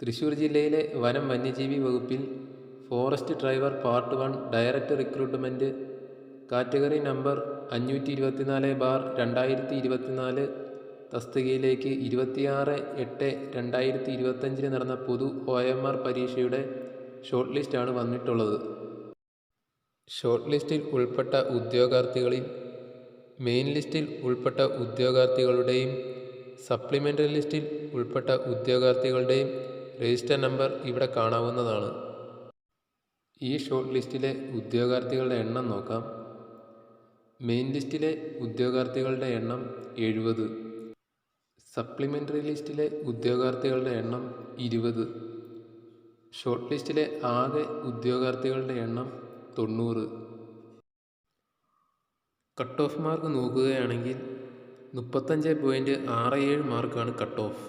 തൃശ്ശൂർ ജില്ലയിലെ വനം വന്യജീവി വകുപ്പിൽ forest driver part 1 direct recruitment category number 524/2024 തസ്തികയിലേക്ക് 26/8/2025 നടന്ന പൊതു OMR പരീക്ഷയുടെ ഷോർട്ട് ലിസ്റ്റാണ് വന്നിട്ടുള്ളത്. ഷോർട്ട് ലിസ്റ്റിൽ ഉൾപ്പെട്ട ഉദ്യോഗാർത്ഥികളിൽ മെയിൻ ലിസ്റ്റിൽ ഉൾപ്പെട്ട ഉദ്യോഗാർത്ഥികളുടെയും സപ്ലിമെൻ്ററി ലിസ്റ്റിൽ ഉൾപ്പെട്ട ഉദ്യോഗാർത്ഥികളുടെയും രജിസ്റ്റർ നമ്പർ ഇവിടെ കാണാവുന്നതാണ്. ഈ ഷോർട്ട് ലിസ്റ്റിലെ ഉദ്യോഗാർത്ഥികളുടെ എണ്ണം നോക്കാം. മെയിൻ ലിസ്റ്റിലെ ഉദ്യോഗാർത്ഥികളുടെ എണ്ണം 70, സപ്ലിമെൻ്ററി ലിസ്റ്റിലെ ഉദ്യോഗാർത്ഥികളുടെ എണ്ണം 20, ഷോർട്ട് ലിസ്റ്റിലെ ആകെ ഉദ്യോഗാർത്ഥികളുടെ എണ്ണം 90. കട്ട് ഓഫ് മാർക്ക് നോക്കുകയാണെങ്കിൽ 35.67 മാർക്കാണ് കട്ട് ഓഫ്.